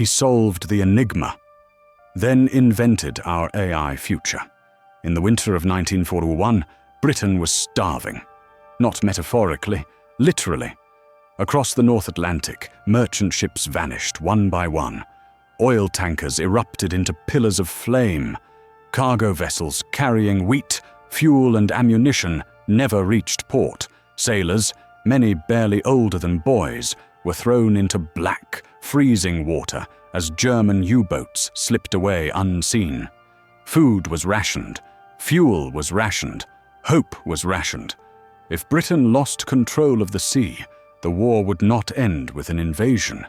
He solved the Enigma, then invented our AI future. In the winter of 1941, Britain was starving. Not metaphorically, literally. Across the North Atlantic, merchant ships vanished one by one. Oil tankers erupted into pillars of flame. Cargo vessels carrying wheat, fuel, and ammunition never reached port. Sailors, many barely older than boys, were thrown into black, freezing water as German U-boats slipped away unseen. Food was rationed, fuel was rationed, hope was rationed. If Britain lost control of the sea, the war would not end with an invasion.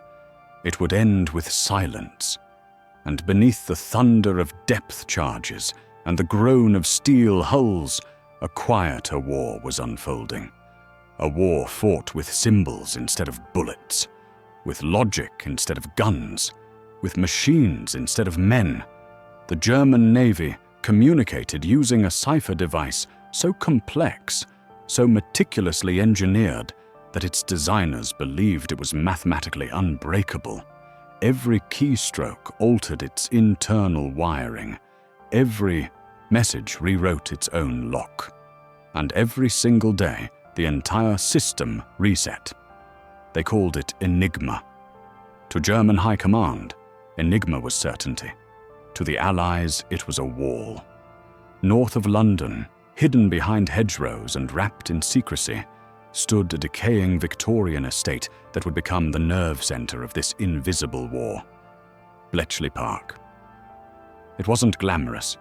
It would end with silence. And beneath the thunder of depth charges and the groan of steel hulls, a quieter war was unfolding. A war fought with symbols instead of bullets, with logic instead of guns, with machines instead of men. The German Navy communicated using a cipher device so complex, so meticulously engineered, that its designers believed it was mathematically unbreakable. Every keystroke altered its internal wiring. Every message rewrote its own lock. And every single day, the entire system reset. They called it Enigma. To German high command, Enigma was certainty. To the Allies, it was a wall. North of London, hidden behind hedgerows and wrapped in secrecy, stood a decaying Victorian estate that would become the nerve center of this invisible war. Bletchley Park. It wasn't glamorous.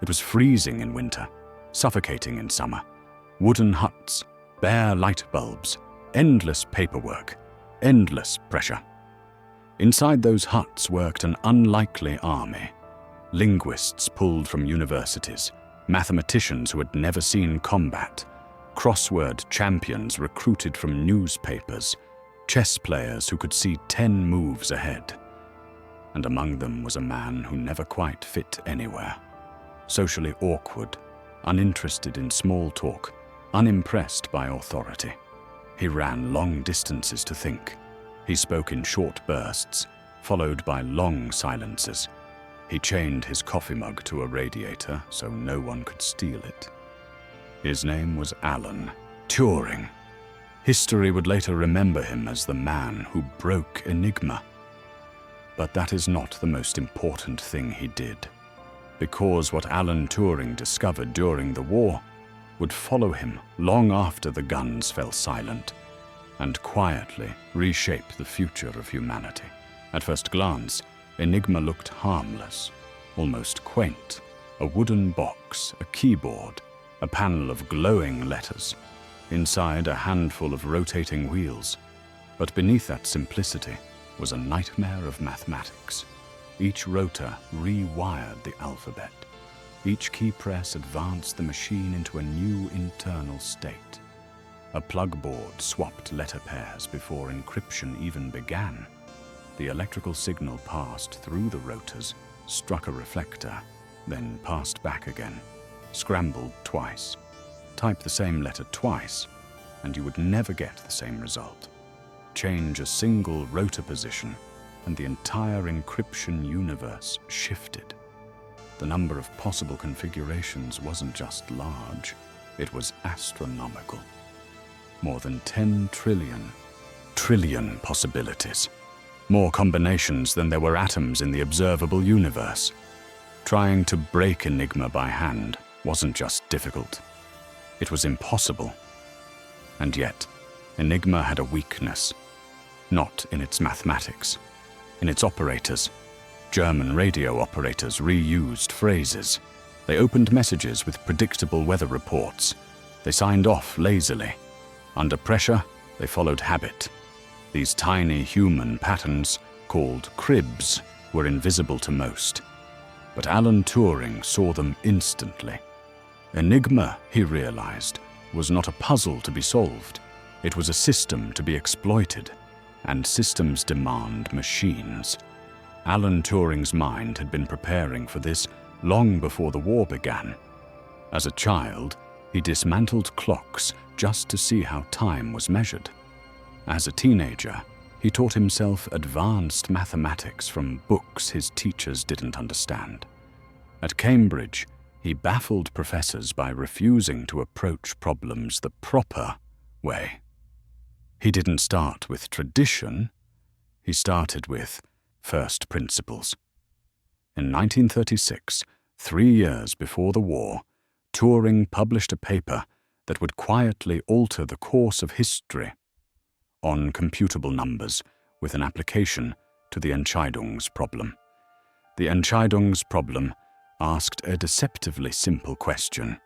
It was freezing in winter, suffocating in summer. Wooden huts, bare light bulbs, endless paperwork, endless pressure. Inside those huts worked an unlikely army. Linguists pulled from universities, mathematicians who had never seen combat, crossword champions recruited from newspapers, chess players who could see 10 moves ahead. And among them was a man who never quite fit anywhere. Socially awkward, uninterested in small talk, unimpressed by authority. He ran long distances to think. He spoke in short bursts, followed by long silences. He chained his coffee mug to a radiator so no one could steal it. His name was Alan Turing. History would later remember him as the man who broke Enigma. But that is not the most important thing he did, because what Alan Turing discovered during the war would follow him long after the guns fell silent and quietly reshape the future of humanity. At first glance, Enigma looked harmless, almost quaint. A wooden box, a keyboard, a panel of glowing letters. Inside, a handful of rotating wheels. But beneath that simplicity was a nightmare of mathematics. Each rotor rewired the alphabet. Each key press advanced the machine into a new internal state. A plug board swapped letter pairs before encryption even began. The electrical signal passed through the rotors, struck a reflector, then passed back again. Scrambled twice. Type the same letter twice, and you would never get the same result. Change a single rotor position, and the entire encryption universe shifted. The number of possible configurations wasn't just large, it was astronomical. More than 10 trillion possibilities. More combinations than there were atoms in the observable universe. Trying to break Enigma by hand wasn't just difficult. It was impossible. And yet, Enigma had a weakness. Not in its mathematics. In its operators. German radio operators reused phrases. They opened messages with predictable weather reports. They signed off lazily. Under pressure, they followed habit. These tiny human patterns, called cribs, were invisible to most. But Alan Turing saw them instantly. Enigma, he realized, was not a puzzle to be solved. It was a system to be exploited, and systems demand machines. Alan Turing's mind had been preparing for this long before the war began. As a child, he dismantled clocks just to see how time was measured. As a teenager, He taught himself advanced mathematics from books his teachers didn't understand. At Cambridge, he baffled professors by refusing to approach problems the proper way. He didn't start with tradition, he started with first principles. In 1936, 3 years before the war, Turing published a paper that would quietly alter the course of history on computable numbers with an application to the Entscheidungs problem. The Entscheidungs problem asked a deceptively simple question.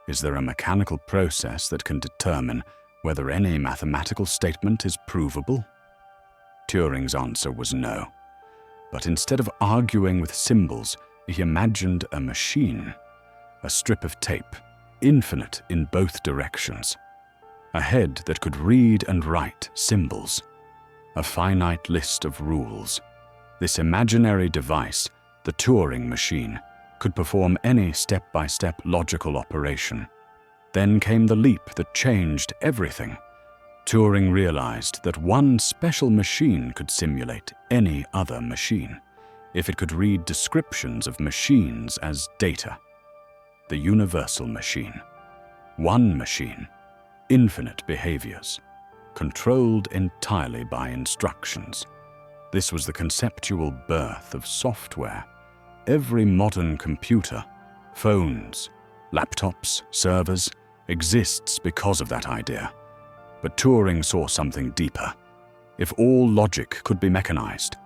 Is there a mechanical process that can determine whether any mathematical statement is provable? Turing's answer was no. But instead of arguing with symbols, he imagined a machine, a strip of tape, infinite in both directions, a head that could read and write symbols, a finite list of rules. This imaginary device, the Turing machine, could perform any step-by-step logical operation. Then came the leap that changed everything. Turing realized that one special machine could simulate any other machine, if it could read descriptions of machines as data. The universal machine. One machine, infinite behaviors, controlled entirely by instructions. This was the conceptual birth of software. Every modern computer, phones, laptops, servers, exists because of that idea. But Turing saw something deeper. If all logic could be mechanized,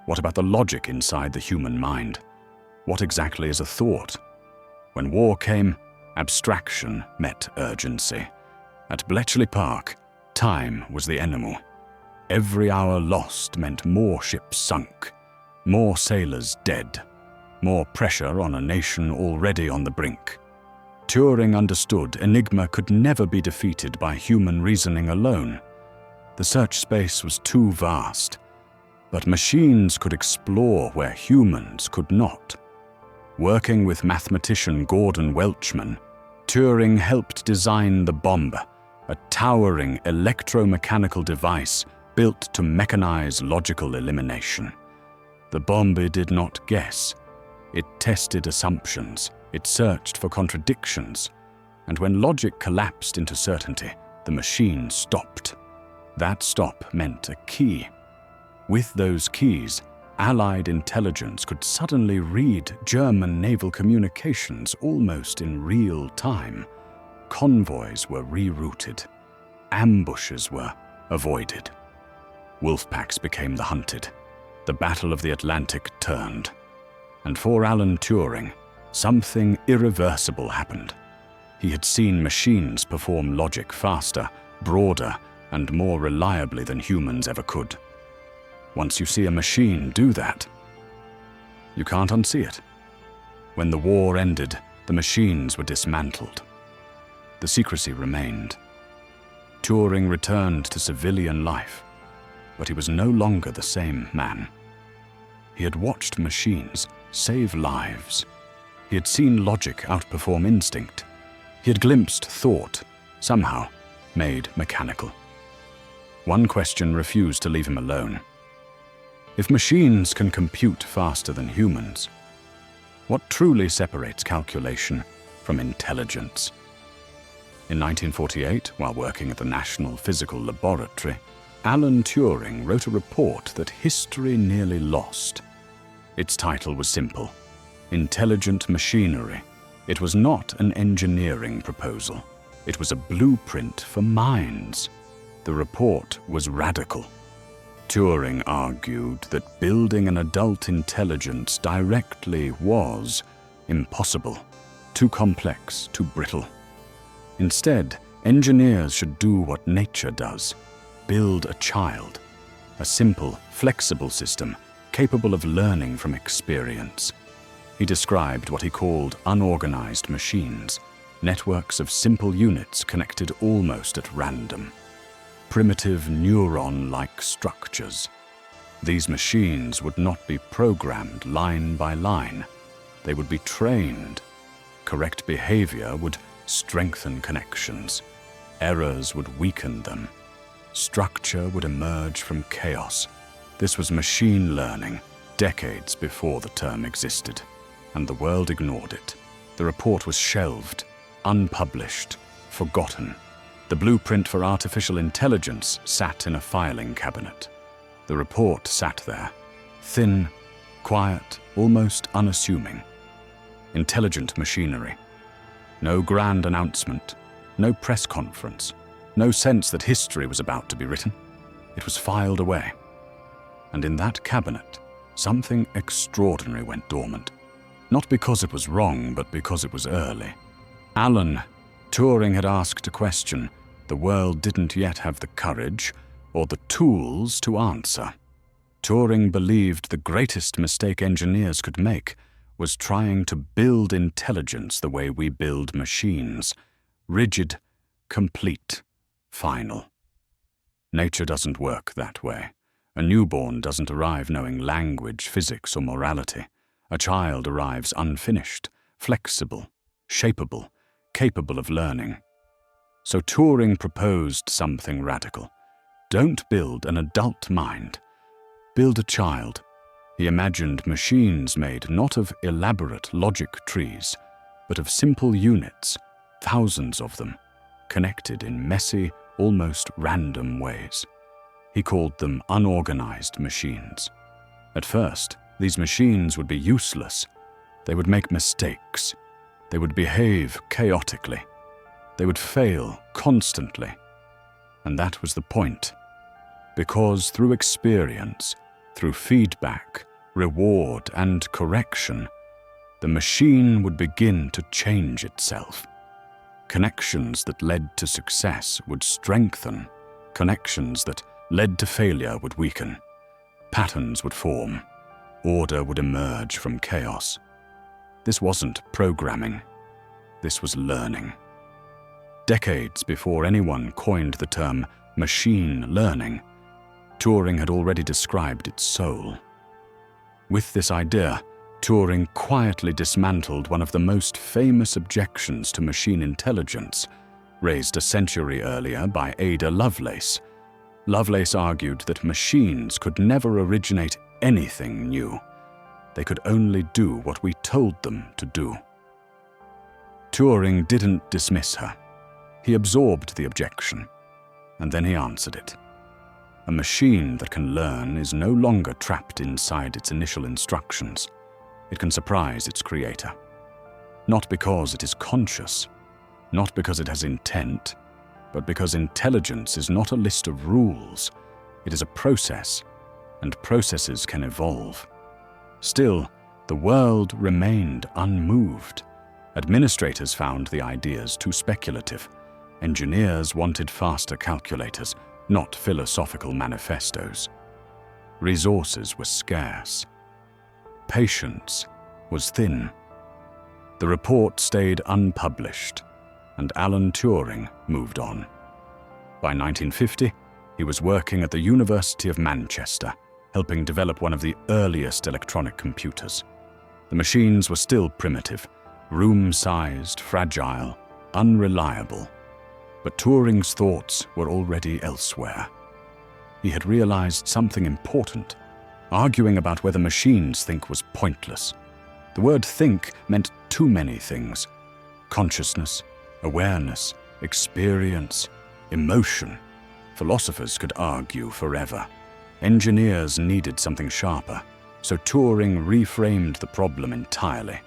what about the logic inside the human mind? What exactly is a thought? When war came, abstraction met urgency. At Bletchley Park, time was the enemy. Every hour lost meant more ships sunk, more sailors dead, more pressure on a nation already on the brink. Turing understood Enigma could never be defeated by human reasoning alone. The search space was too vast, but machines could explore where humans could not. Working with mathematician Gordon Welchman, Turing helped design the bomb, a towering electromechanical device built to mechanize logical elimination. The bomb did not guess. It tested assumptions. It searched for contradictions. And when logic collapsed into certainty, the machine stopped. That stop meant a key. With those keys, Allied intelligence could suddenly read German naval communications almost in real time. Convoys were rerouted. Ambushes were avoided. Wolf packs became the hunted. The Battle of the Atlantic turned. And for Alan Turing, something irreversible happened. He had seen machines perform logic faster, broader, and more reliably than humans ever could. Once you see a machine do that, you can't unsee it. When the war ended, the machines were dismantled. The secrecy remained. Turing returned to civilian life, but he was no longer the same man. He had watched machines save lives. He had seen logic outperform instinct. He had glimpsed thought, somehow made mechanical. One question refused to leave him alone. If machines can compute faster than humans, what truly separates calculation from intelligence? In 1948, while working at the National Physical Laboratory, Alan Turing wrote a report that history nearly lost. Its title was simple: Intelligent Machinery. It was not an engineering proposal. It was a blueprint for minds. The report was radical. Turing argued that building an adult intelligence directly was impossible, too complex, too brittle. Instead, engineers should do what nature does: build a child, a simple, flexible system capable of learning from experience. He described what he called unorganized machines, networks of simple units connected almost at random. Primitive neuron-like structures. These machines would not be programmed line by line. They would be trained. Correct behavior would strengthen connections. Errors would weaken them. Structure would emerge from chaos. This was machine learning, decades before the term existed, and the world ignored it. The report was shelved, unpublished, forgotten. The blueprint for artificial intelligence sat in a filing cabinet. The report sat there, thin, quiet, almost unassuming. Intelligent machinery. No grand announcement, no press conference, no sense that history was about to be written. It was filed away. And in that cabinet, something extraordinary went dormant. Not because it was wrong, but because it was early. Turing had asked a question the world didn't yet have the courage or the tools to answer. Turing believed the greatest mistake engineers could make was trying to build intelligence the way we build machines, rigid, complete, final. Nature doesn't work that way. A newborn doesn't arrive knowing language, physics, or morality. A child arrives unfinished, flexible, shapeable, capable of learning. So Turing proposed something radical. Don't build an adult mind. Build a child. He imagined machines made not of elaborate logic trees, but of simple units, thousands of them, connected in messy, almost random ways. He called them unorganized machines. At first, these machines would be useless. They would make mistakes. They would behave chaotically. They would fail constantly. And that was the point. Because through experience, through feedback, reward, and correction, the machine would begin to change itself. Connections that led to success would strengthen. Connections that led to failure would weaken. Patterns would form. Order would emerge from chaos. This wasn't programming. This was learning. Decades before anyone coined the term machine learning, Turing had already described its soul. With this idea, Turing quietly dismantled one of the most famous objections to machine intelligence, raised a century earlier by Ada Lovelace. Lovelace argued that machines could never originate anything new. They could only do what we told them to do. Turing didn't dismiss her. He absorbed the objection, and then he answered it. A machine that can learn is no longer trapped inside its initial instructions. It can surprise its creator. Not because it is conscious, not because it has intent, but because intelligence is not a list of rules. It is a process, and processes can evolve. Still, the world remained unmoved. Administrators found the ideas too speculative. Engineers wanted faster calculators, not philosophical manifestos. Resources were scarce. Patience was thin. The report stayed unpublished, and Alan Turing moved on. By 1950, he was working at the University of Manchester, helping develop one of the earliest electronic computers. The machines were still primitive, room-sized, fragile, unreliable. But Turing's thoughts were already elsewhere. He had realized something important. Arguing about whether machines think was pointless. The word think meant too many things. Consciousness, awareness, experience, emotion. Philosophers could argue forever. Engineers needed something sharper, so Turing reframed the problem entirely.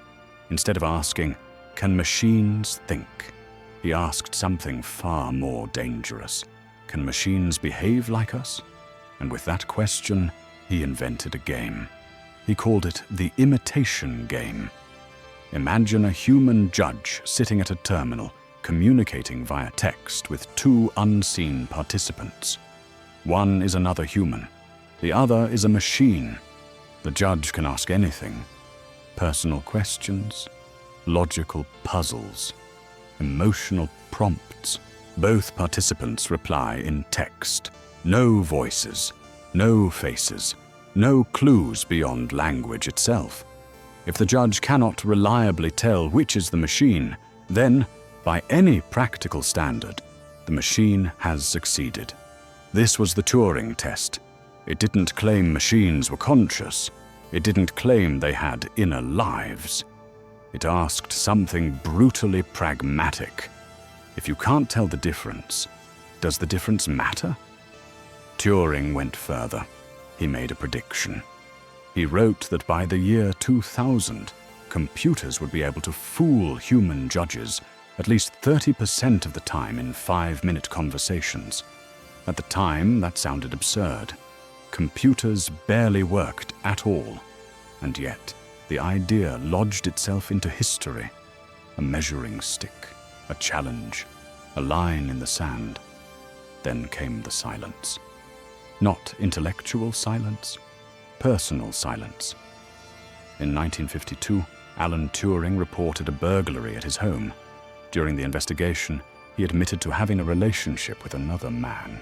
Instead of asking, "Can machines think?" he asked something far more dangerous. Can machines behave like us? And with that question, he invented a game. He called it the imitation game. Imagine a human judge sitting at a terminal, communicating via text with two unseen participants. One is another human. The other is a machine. The judge can ask anything. Personal questions, logical puzzles, emotional prompts. Both participants reply in text. No voices, no faces, no clues beyond language itself. If the judge cannot reliably tell which is the machine, then, by any practical standard, the machine has succeeded. This was the Turing test. It didn't claim machines were conscious. It didn't claim they had inner lives. It asked something brutally pragmatic. If you can't tell the difference, does the difference matter? Turing went further. He made a prediction. He wrote that by the year 2000, computers would be able to fool human judges at least 30% of the time in 5-minute conversations. At the time, that sounded absurd. Computers barely worked at all, and yet the idea lodged itself into history. A measuring stick, a challenge, a line in the sand. Then came the silence. Not intellectual silence, personal silence. In 1952, Alan Turing reported a burglary at his home. During the investigation, he admitted to having a relationship with another man.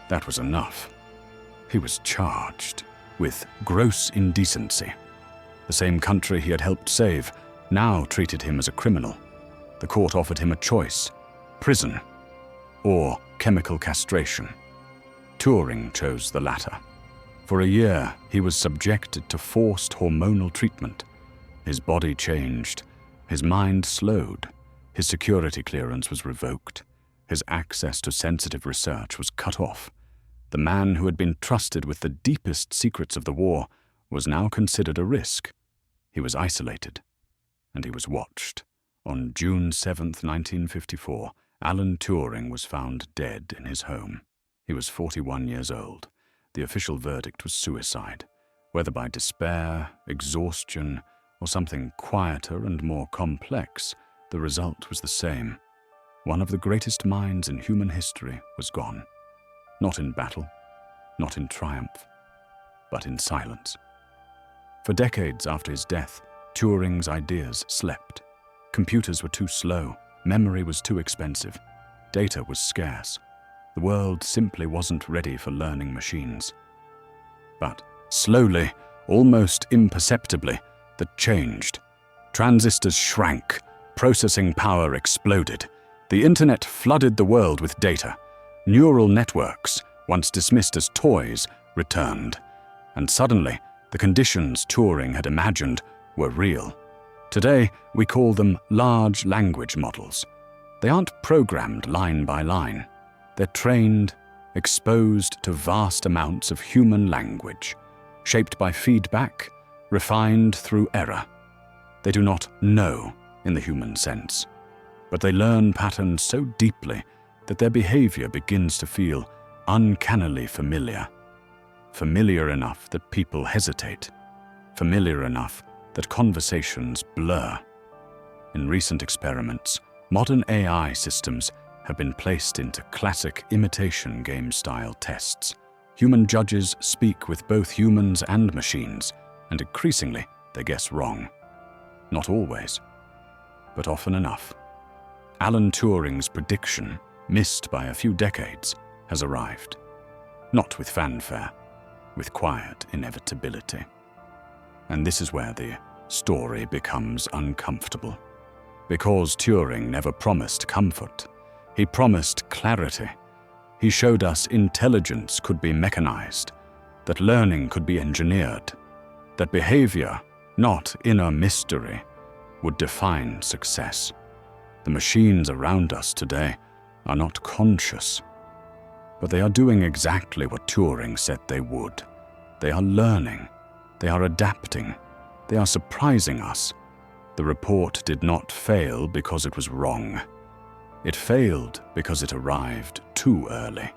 That was enough. He was charged with gross indecency. The same country he had helped save now treated him as a criminal. The court offered him a choice: prison or chemical castration. Turing chose the latter. For a year, he was subjected to forced hormonal treatment. His body changed. His mind slowed. His security clearance was revoked. His access to sensitive research was cut off. The man who had been trusted with the deepest secrets of the war was now considered a risk. He was isolated, and he was watched. On June 7, 1954, Alan Turing was found dead in his home. He was 41 years old. The official verdict was suicide. Whether by despair, exhaustion, or something quieter and more complex, the result was the same. One of the greatest minds in human history was gone. Not in battle, not in triumph, but in silence. For decades after his death, Turing's ideas slept. Computers were too slow, memory was too expensive, data was scarce. The world simply wasn't ready for learning machines. But slowly, almost imperceptibly, that changed. Transistors shrank, processing power exploded. The internet flooded the world with data. Neural networks, once dismissed as toys, returned. And suddenly, the conditions Turing had imagined were real. Today, we call them large language models. They aren't programmed line by line. They're trained, exposed to vast amounts of human language, shaped by feedback, refined through error. They do not know in the human sense, but they learn patterns so deeply that their behavior begins to feel uncannily familiar. Familiar enough that people hesitate. Familiar enough that conversations blur. In recent experiments, modern AI systems have been placed into classic imitation game-style tests. Human judges speak with both humans and machines, and increasingly they guess wrong. Not always, but often enough. Alan Turing's prediction, missed by a few decades, has arrived. Not with fanfare, with quiet inevitability. And this is where the story becomes uncomfortable. Because Turing never promised comfort, he promised clarity. He showed us intelligence could be mechanized, that learning could be engineered, that behavior, not inner mystery, would define success. The machines around us today are not conscious, but they are doing exactly what Turing said they would. They are learning, they are adapting, they are surprising us. The report did not fail because it was wrong. It failed because it arrived too early.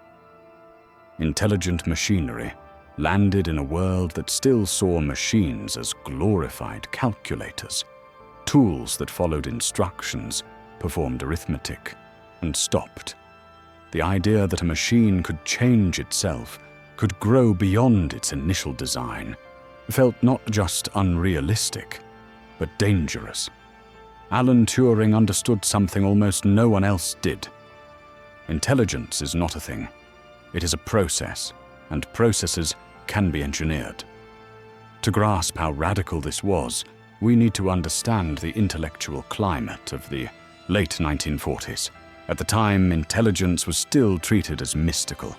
Intelligent machinery landed in a world that still saw machines as glorified calculators, tools that followed instructions, performed arithmetic, and stopped. The idea that a machine could change itself, could grow beyond its initial design, felt not just unrealistic, but dangerous. Alan Turing understood something almost no one else did. Intelligence is not a thing. It is a process, and processes can be engineered. To grasp how radical this was, we need to understand the intellectual climate of the late 1940s. At the time, intelligence was still treated as mystical,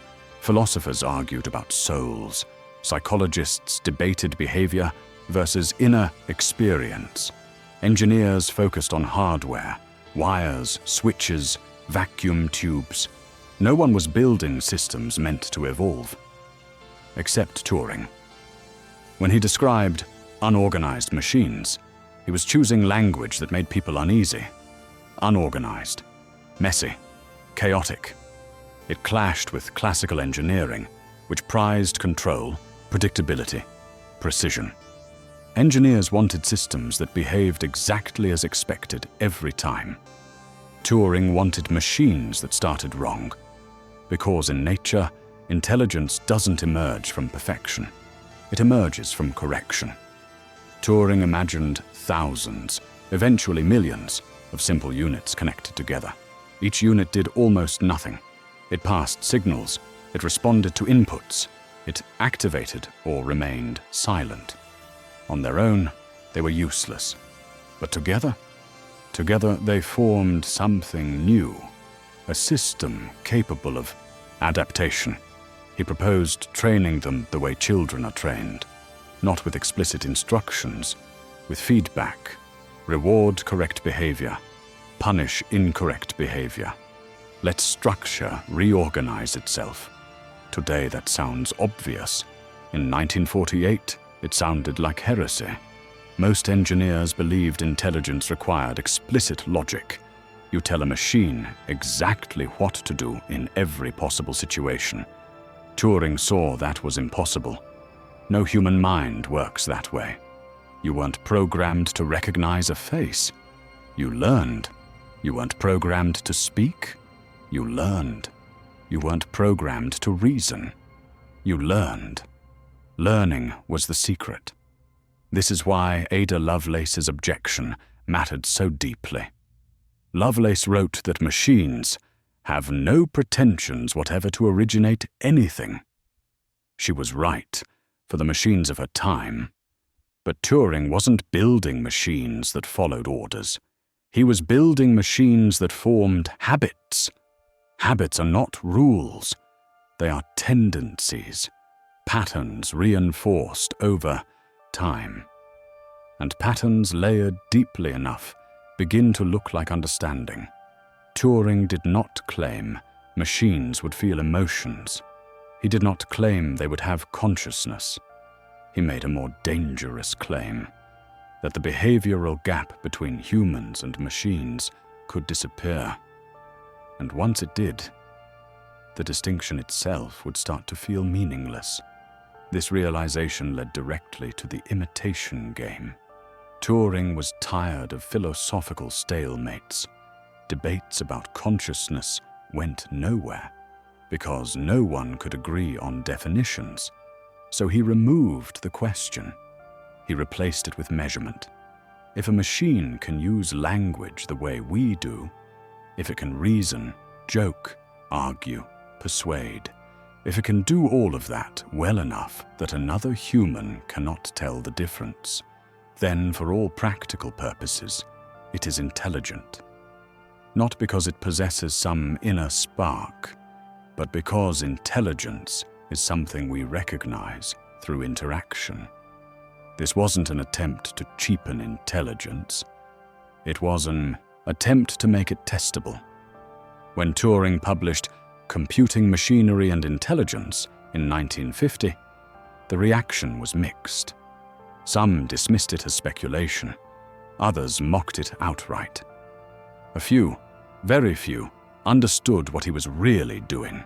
Philosophers argued about souls. Psychologists debated behavior versus inner experience. Engineers focused on hardware, wires, switches, vacuum tubes. No one was building systems meant to evolve. Except Turing. When he described unorganized machines, he was choosing language that made people uneasy. Unorganized, messy, chaotic. It clashed with classical engineering, which prized control, predictability, precision. Engineers wanted systems that behaved exactly as expected every time. Turing wanted machines that started wrong, because in nature, intelligence doesn't emerge from perfection. It emerges from correction. Turing imagined thousands, eventually millions, of simple units connected together. Each unit did almost nothing. It passed signals, it responded to inputs, it activated or remained silent. On their own, they were useless. But together they formed something new, a system capable of adaptation. He proposed training them the way children are trained, not with explicit instructions, with feedback. Reward correct behavior, punish incorrect behavior. Let structure reorganize itself. Today that sounds obvious. In 1948, it sounded like heresy. Most engineers believed intelligence required explicit logic. You tell a machine exactly what to do in every possible situation. Turing saw that was impossible. No human mind works that way. You weren't programmed to recognize a face. You learned. You weren't programmed to speak. You learned. You weren't programmed to reason. You learned. Learning was the secret. This is why Ada Lovelace's objection mattered so deeply. Lovelace wrote that machines have no pretensions whatever to originate anything. She was right, for the machines of her time. But Turing wasn't building machines that followed orders. He was building machines that formed habits. Habits are not rules. They are tendencies, patterns reinforced over time. And patterns layered deeply enough begin to look like understanding. Turing did not claim machines would feel emotions. He did not claim they would have consciousness. He made a more dangerous claim, that the behavioral gap between humans and machines could disappear. And once it did, the distinction itself would start to feel meaningless. This realization led directly to the imitation game. Turing was tired of philosophical stalemates. Debates about consciousness went nowhere, because no one could agree on definitions. So he removed the question. He replaced it with measurement. If a machine can use language the way we do, if it can reason, joke, argue, persuade, if it can do all of that well enough that another human cannot tell the difference, then for all practical purposes, it is intelligent. Not because it possesses some inner spark, but because intelligence is something we recognize through interaction. This wasn't an attempt to cheapen intelligence. It was an attempt to make it testable. When Turing published Computing Machinery and Intelligence in 1950, the reaction was mixed. Some dismissed it as speculation. Others mocked it outright. A few, very few, understood what he was really doing.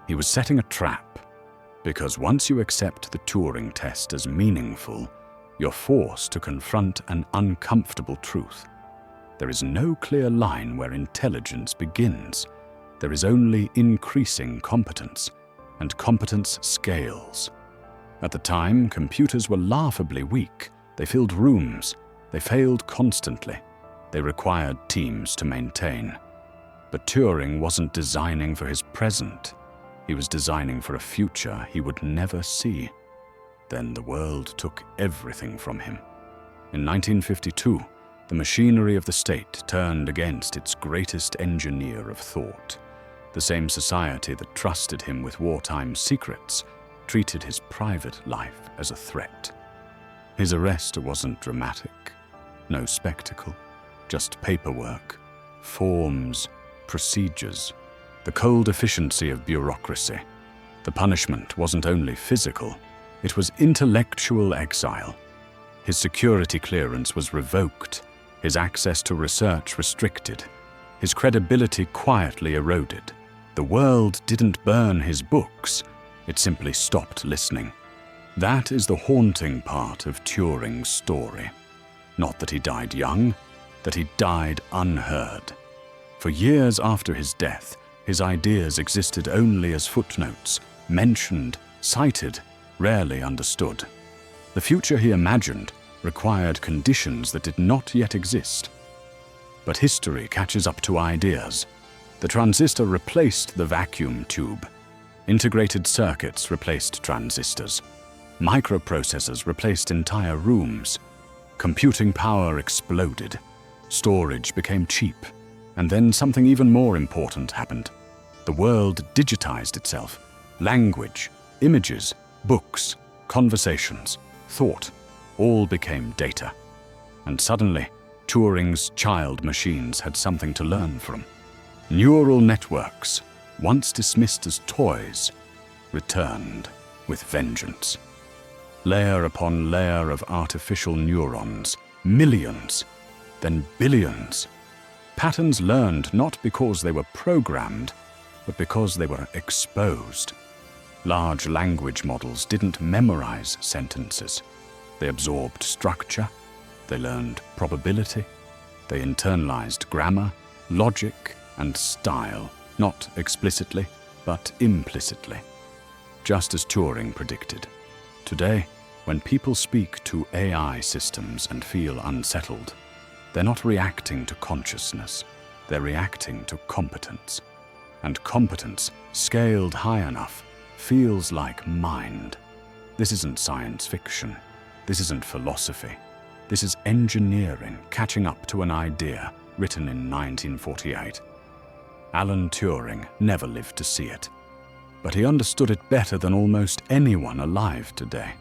He was setting a trap, because once you accept the Turing test as meaningful, you're forced to confront an uncomfortable truth. There is no clear line where intelligence begins. There is only increasing competence, and competence scales. At the time, computers were laughably weak. They filled rooms. They failed constantly. They required teams to maintain. But Turing wasn't designing for his present. He was designing for a future he would never see. Then the world took everything from him. In 1952, the machinery of the state turned against its greatest engineer of thought. The same society that trusted him with wartime secrets treated his private life as a threat. His arrest wasn't dramatic, no spectacle, just paperwork, forms, procedures, the cold efficiency of bureaucracy. The punishment wasn't only physical, it was intellectual exile. His security clearance was revoked, his access to research restricted, his credibility quietly eroded. The world didn't burn his books, it simply stopped listening. That is the haunting part of Turing's story. Not that he died young, that he died unheard. For years after his death, his ideas existed only as footnotes, mentioned, cited, rarely understood. The future he imagined required conditions that did not yet exist. But history catches up to ideas. The transistor replaced the vacuum tube. Integrated circuits replaced transistors. Microprocessors replaced entire rooms. Computing power exploded. Storage became cheap. And then something even more important happened. The world digitized itself. Language, images, books, conversations, thought, all became data. And suddenly, Turing's child machines had something to learn from. Neural networks, once dismissed as toys, returned with vengeance. Layer upon layer of artificial neurons, millions, then billions. Patterns learned not because they were programmed, but because they were exposed. Large language models didn't memorize sentences. They absorbed structure, they learned probability, they internalized grammar, logic, and style, not explicitly, but implicitly. Just as Turing predicted. Today, when people speak to AI systems and feel unsettled, they're not reacting to consciousness, they're reacting to competence. And competence, scaled high enough, feels like mind. This isn't science fiction. This isn't philosophy. This is engineering catching up to an idea written in 1948. Alan Turing never lived to see it, but he understood it better than almost anyone alive today.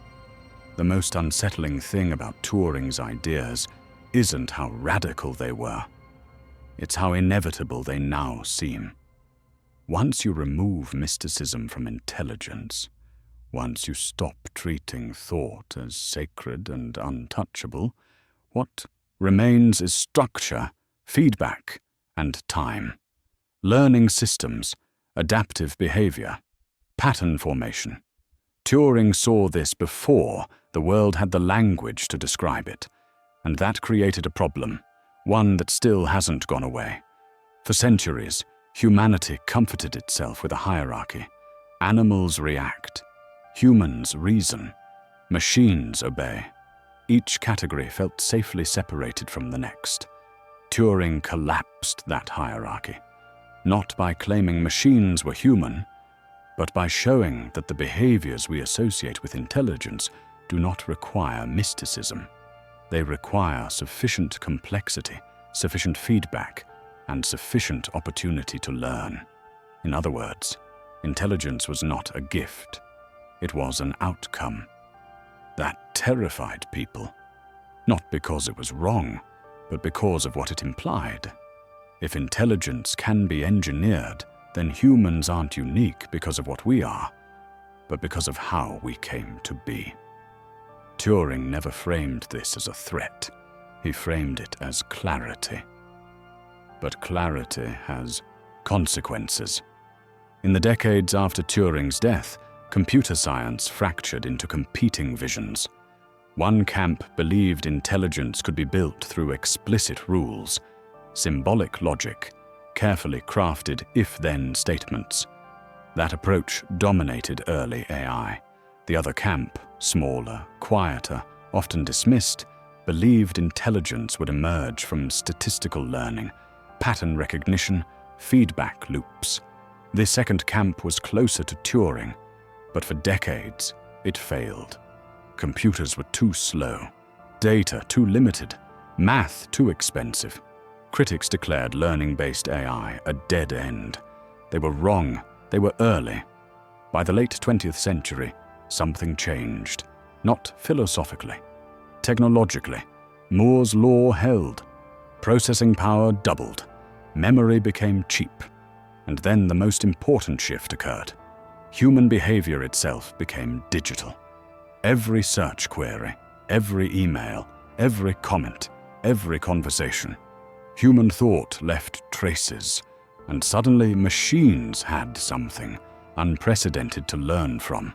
The most unsettling thing about Turing's ideas isn't how radical they were. It's how inevitable they now seem. Once you remove mysticism from intelligence, once you stop treating thought as sacred and untouchable, what remains is structure, feedback, and time. Learning systems, adaptive behavior, pattern formation. Turing saw this before the world had the language to describe it, and that created a problem, one that still hasn't gone away. For centuries, humanity comforted itself with a hierarchy. Animals react. Humans reason. Machines obey. Each category felt safely separated from the next. Turing collapsed that hierarchy, not by claiming machines were human, but by showing that the behaviors we associate with intelligence do not require mysticism. They require sufficient complexity, sufficient feedback, and sufficient opportunity to learn. In other words, intelligence was not a gift. It was an outcome. That terrified people, not because it was wrong, but because of what it implied. If intelligence can be engineered, then humans aren't unique because of what we are, but because of how we came to be. Turing never framed this as a threat. He framed it as clarity. But clarity has consequences. In the decades after Turing's death, computer science fractured into competing visions. One camp believed intelligence could be built through explicit rules, symbolic logic, carefully crafted if-then statements. That approach dominated early AI. The other camp, smaller, quieter, often dismissed, believed intelligence would emerge from statistical learning, pattern recognition, feedback loops. This second camp was closer to Turing, but for decades it failed. Computers were too slow, data too limited, math too expensive. Critics declared learning-based AI a dead end. They were wrong. They were early. By the late 20th century, something changed. Not philosophically. Technologically. Moore's law held. Processing power doubled. Memory became cheap. And then the most important shift occurred. Human behavior itself became digital. Every search query, every email, every comment, every conversation. Human thought left traces, and suddenly machines had something unprecedented to learn from.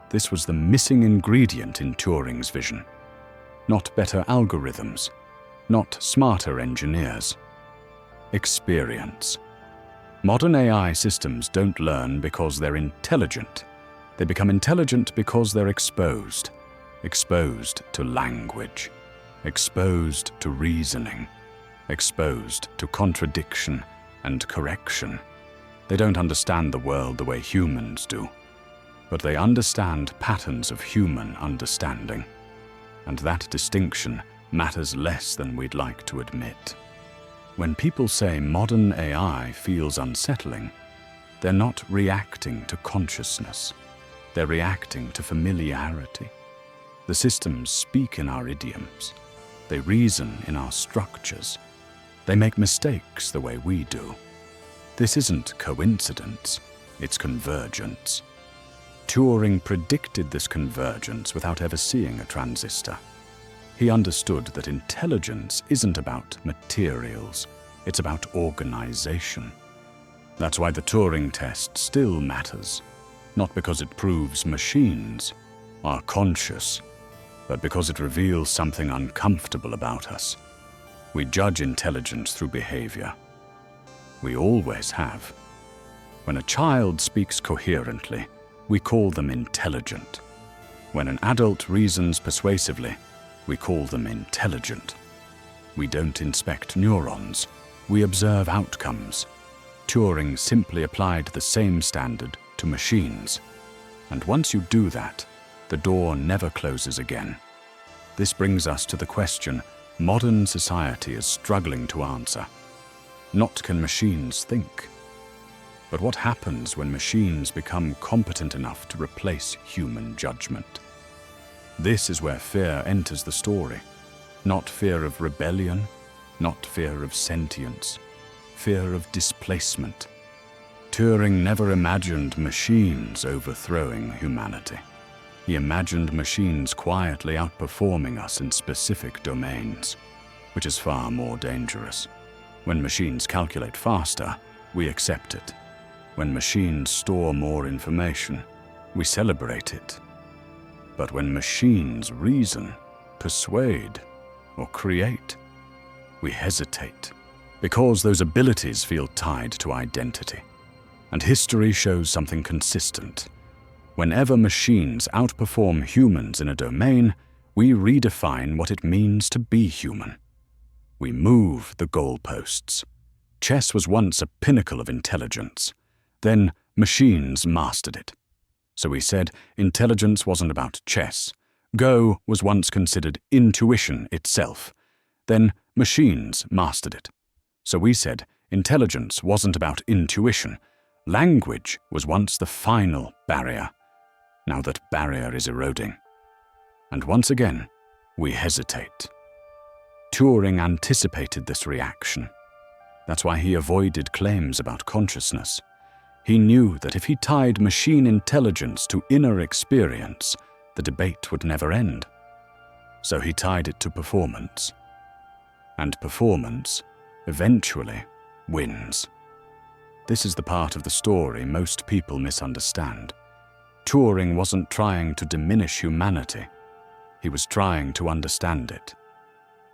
This was the missing ingredient in Turing's vision. Not better algorithms, not smarter engineers. Experience. Modern AI systems don't learn because they're intelligent. They become intelligent because they're exposed. Exposed to language. Exposed to reasoning. Exposed to contradiction and correction. They don't understand the world the way humans do, but they understand patterns of human understanding. And that distinction matters less than we'd like to admit. When people say modern AI feels unsettling, they're not reacting to consciousness. They're reacting to familiarity. The systems speak in our idioms. They reason in our structures. They make mistakes the way we do. This isn't coincidence, it's convergence. Turing predicted this convergence without ever seeing a transistor. He understood that intelligence isn't about materials, it's about organization. That's why the Turing test still matters, not because it proves machines are conscious, but because it reveals something uncomfortable about us. We judge intelligence through behavior. We always have. When a child speaks coherently, we call them intelligent. When an adult reasons persuasively, we call them intelligent. We don't inspect neurons, we observe outcomes. Turing simply applied the same standard to machines. And once you do that, the door never closes again. This brings us to the question modern society is struggling to answer. Not can machines think, but what happens when machines become competent enough to replace human judgment? This is where fear enters the story. Not fear of rebellion, not fear of sentience, fear of displacement. Turing never imagined machines overthrowing humanity. He imagined machines quietly outperforming us in specific domains, which is far more dangerous. When machines calculate faster, we accept it. When machines store more information, we celebrate it. But when machines reason, persuade, or create, we hesitate, because those abilities feel tied to identity. And history shows something consistent. Whenever machines outperform humans in a domain, we redefine what it means to be human. We move the goalposts. Chess was once a pinnacle of intelligence. Then machines mastered it. So we said intelligence wasn't about chess. Go was once considered intuition itself. Then machines mastered it. So we said intelligence wasn't about intuition. Language was once the final barrier. Now that barrier is eroding. And once again, we hesitate. Turing anticipated this reaction. That's why he avoided claims about consciousness. He knew that if he tied machine intelligence to inner experience, the debate would never end. So he tied it to performance. And performance, eventually, wins. This is the part of the story most people misunderstand. Turing wasn't trying to diminish humanity. He was trying to understand it.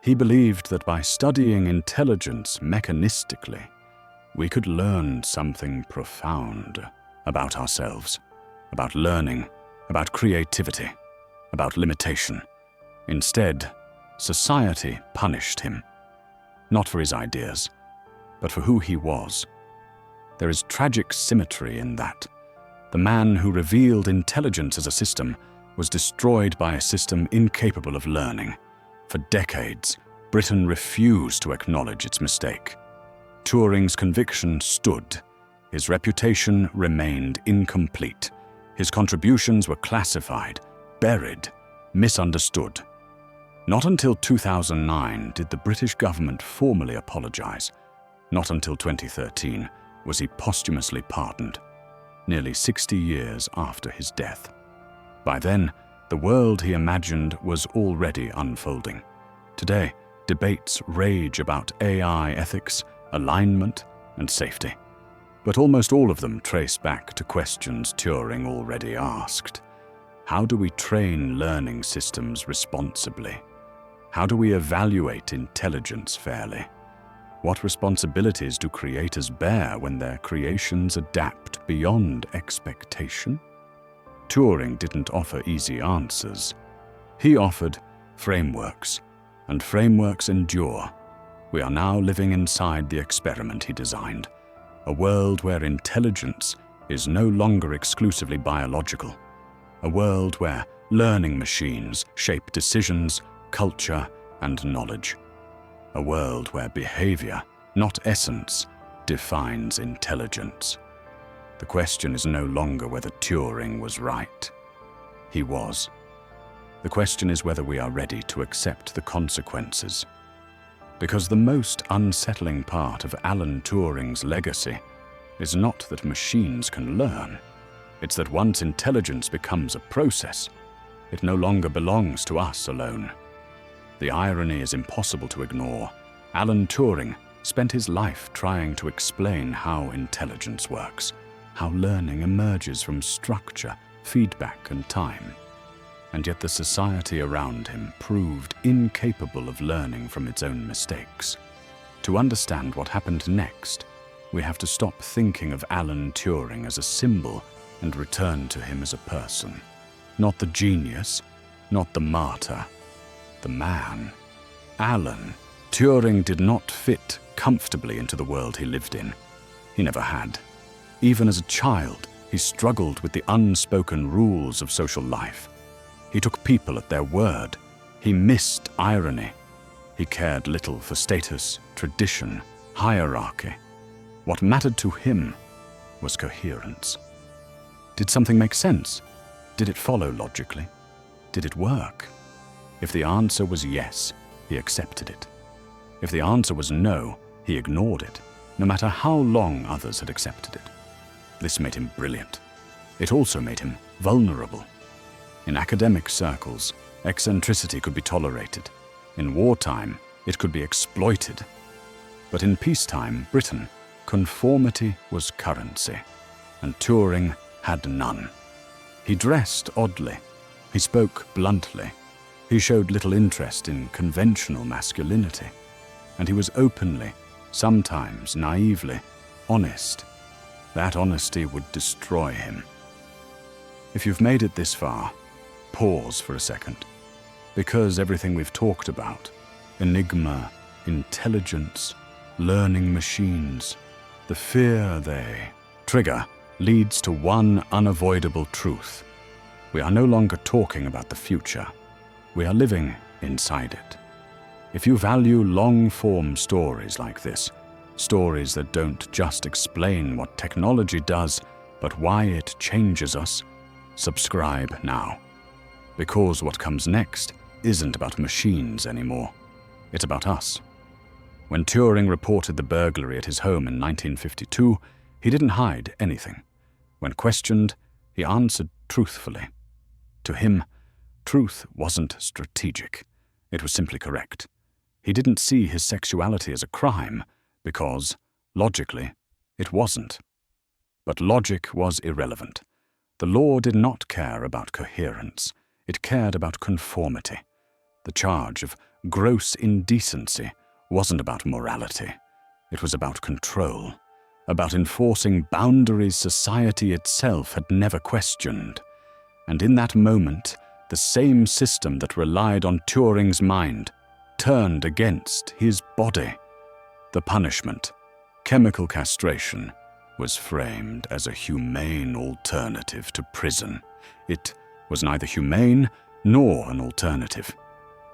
He believed that by studying intelligence mechanistically, we could learn something profound about ourselves, about learning, about creativity, about limitation. Instead, society punished him, not for his ideas, but for who he was. There is tragic symmetry in that. The man who revealed intelligence as a system was destroyed by a system incapable of learning. For decades, Britain refused to acknowledge its mistake. Turing's conviction stood. His reputation remained incomplete. His contributions were classified, buried, misunderstood. Not until 2009 did the British government formally apologize. Not until 2013 was he posthumously pardoned, nearly 60 years after his death. By then, the world he imagined was already unfolding. Today, debates rage about AI ethics, alignment, and safety. But almost all of them trace back to questions Turing already asked. How do we train learning systems responsibly? How do we evaluate intelligence fairly? What responsibilities do creators bear when their creations adapt beyond expectation? Turing didn't offer easy answers. He offered frameworks, and frameworks endure. We are now living inside the experiment he designed, a world where intelligence is no longer exclusively biological, a world where learning machines shape decisions, culture, and knowledge, a world where behavior, not essence, defines intelligence. The question is no longer whether Turing was right. He was. The question is whether we are ready to accept the consequences. Because the most unsettling part of Alan Turing's legacy is not that machines can learn. It's that once intelligence becomes a process, it no longer belongs to us alone. The irony is impossible to ignore. Alan Turing spent his life trying to explain how intelligence works, how learning emerges from structure, feedback, and time. And yet the society around him proved incapable of learning from its own mistakes. To understand what happened next, we have to stop thinking of Alan Turing as a symbol and return to him as a person. Not the genius, not the martyr, the man. Alan Turing did not fit comfortably into the world he lived in. He never had. Even as a child, he struggled with the unspoken rules of social life. He took people at their word. He missed irony. He cared little for status, tradition, hierarchy. What mattered to him was coherence. Did something make sense? Did it follow logically? Did it work? If the answer was yes, he accepted it. If the answer was no, he ignored it, no matter how long others had accepted it. This made him brilliant. It also made him vulnerable. In academic circles, eccentricity could be tolerated. In wartime, it could be exploited. But in peacetime Britain, conformity was currency, and Turing had none. He dressed oddly. He spoke bluntly. He showed little interest in conventional masculinity. And he was openly, sometimes naively, honest. That honesty would destroy him. If you've made it this far, pause for a second. Because everything we've talked about, Enigma, intelligence, learning machines, the fear they trigger leads to one unavoidable truth. We are no longer talking about the future. We are living inside it. If you value long-form stories like this, stories that don't just explain what technology does, but why it changes us, subscribe now. Because what comes next isn't about machines anymore. It's about us. When Turing reported the burglary at his home in 1952, he didn't hide anything. When questioned, he answered truthfully. To him, truth wasn't strategic. It was simply correct. He didn't see his sexuality as a crime because, logically, it wasn't. But logic was irrelevant. The law did not care about coherence. It cared about conformity. The charge of gross indecency wasn't about morality. It was about control, about enforcing boundaries society itself had never questioned. And in that moment, the same system that relied on Turing's mind turned against his body. The punishment, chemical castration, was framed as a humane alternative to prison. It was neither humane nor an alternative.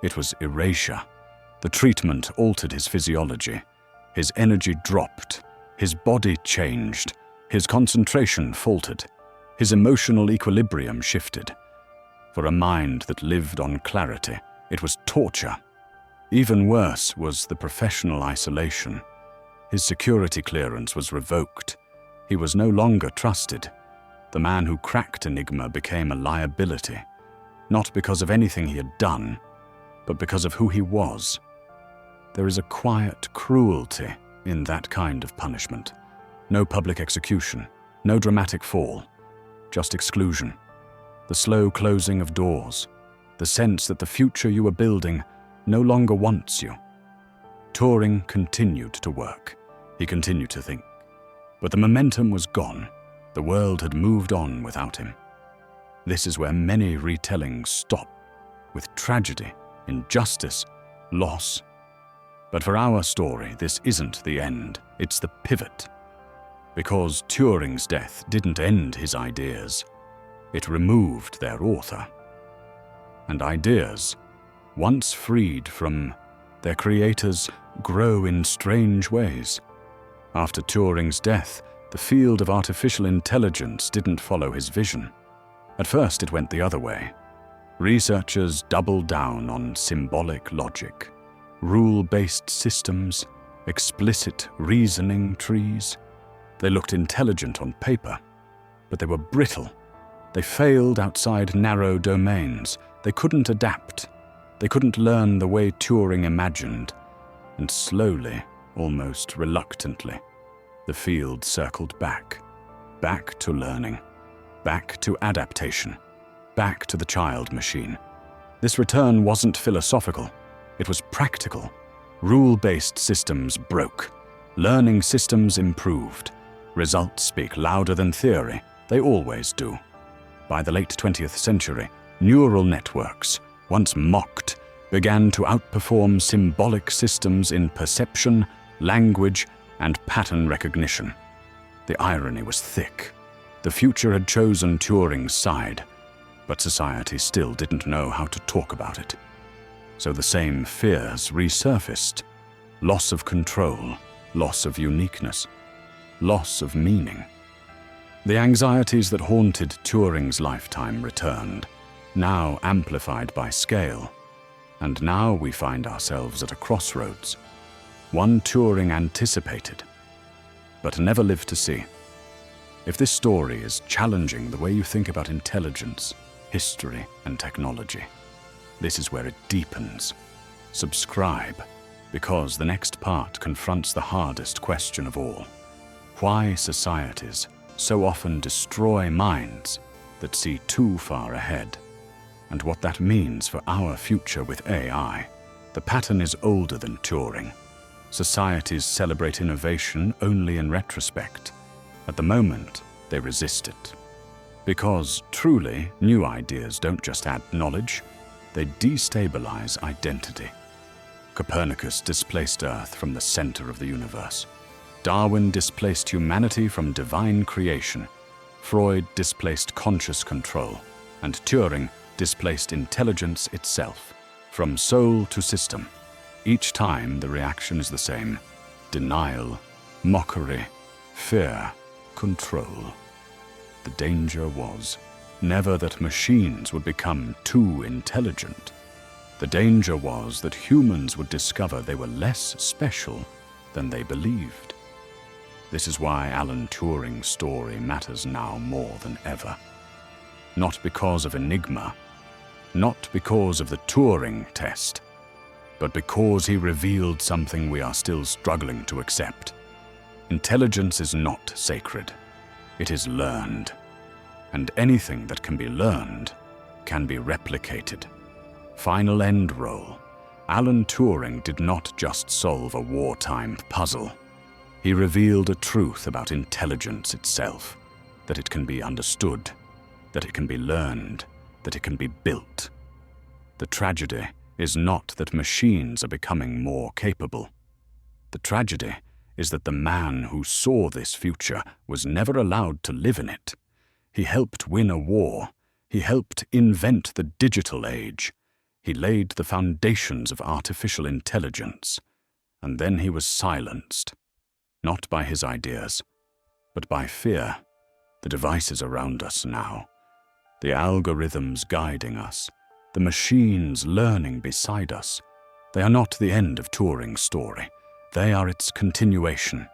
It was erasure. The treatment altered his physiology. His energy dropped. His body changed. His concentration faltered. His emotional equilibrium shifted. For a mind that lived on clarity, it was torture. Even worse was the professional isolation. His security clearance was revoked. He was no longer trusted. The man who cracked Enigma became a liability, not because of anything he had done, but because of who he was. There is a quiet cruelty in that kind of punishment. No public execution, no dramatic fall, just exclusion. The slow closing of doors, the sense that the future you were building no longer wants you. Turing continued to work. He continued to think. But the momentum was gone. The world had moved on without him. This is where many retellings stop, with tragedy, injustice, loss. But for our story, this isn't the end, it's the pivot. Because Turing's death didn't end his ideas, it removed their author. And ideas, once freed from their creators, grow in strange ways. After Turing's death, the field of artificial intelligence didn't follow his vision. At first, it went the other way. Researchers doubled down on symbolic logic, rule-based systems, explicit reasoning trees. They looked intelligent on paper, but they were brittle. They failed outside narrow domains. They couldn't adapt. They couldn't learn the way Turing imagined. And slowly, almost reluctantly, the field circled back to learning, back to adaptation, back to the child machine. This return wasn't philosophical. It was practical. Rule-based systems broke. Learning systems improved. Results speak louder than theory. They always do. By the late 20th century, neural networks, once mocked, began to outperform symbolic systems in perception, language, and pattern recognition. The irony was thick. The future had chosen Turing's side, but society still didn't know how to talk about it. So the same fears resurfaced. Loss of control, loss of uniqueness, loss of meaning. The anxieties that haunted Turing's lifetime returned, now amplified by scale. And now we find ourselves at a crossroads, one Turing anticipated, but never lived to see. If this story is challenging the way you think about intelligence, history, and technology, this is where it deepens. Subscribe, because the next part confronts the hardest question of all: why societies so often destroy minds that see too far ahead, and what that means for our future with AI. The pattern is older than Turing. Societies celebrate innovation only in retrospect. At the moment, they resist it. Because, truly, new ideas don't just add knowledge, they destabilize identity. Copernicus displaced Earth from the center of the universe. Darwin displaced humanity from divine creation. Freud displaced conscious control. And Turing displaced intelligence itself, from soul to system. Each time the reaction is the same: denial, mockery, fear, control. The danger was never that machines would become too intelligent. The danger was that humans would discover they were less special than they believed. This is why Alan Turing's story matters now more than ever. Not because of Enigma, not because of the Turing test, but because he revealed something we are still struggling to accept. Intelligence is not sacred. It is learned. And anything that can be learned can be replicated. Final end roll. Alan Turing did not just solve a wartime puzzle. He revealed a truth about intelligence itself, that it can be understood, that it can be learned, that it can be built. The tragedy is not that machines are becoming more capable. The tragedy is that the man who saw this future was never allowed to live in it. He helped win a war. He helped invent the digital age. He laid the foundations of artificial intelligence. And then he was silenced, not by his ideas, but by fear. The devices around us now, the algorithms guiding us, the machines learning beside us, they are not the end of Turing's story. They are its continuation.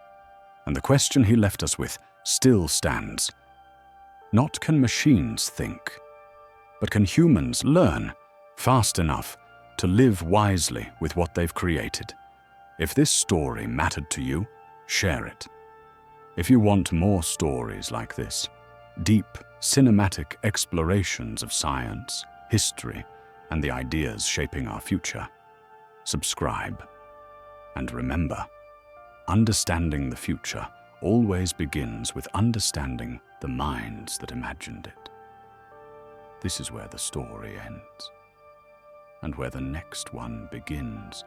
And the question he left us with still stands. Not can machines think, but can humans learn fast enough to live wisely with what they've created? If this story mattered to you, share it. If you want more stories like this, deep, cinematic explorations of science, history, and the ideas shaping our future, subscribe. And remember, understanding the future always begins with understanding the minds that imagined it. This is where the story ends, and where the next one begins.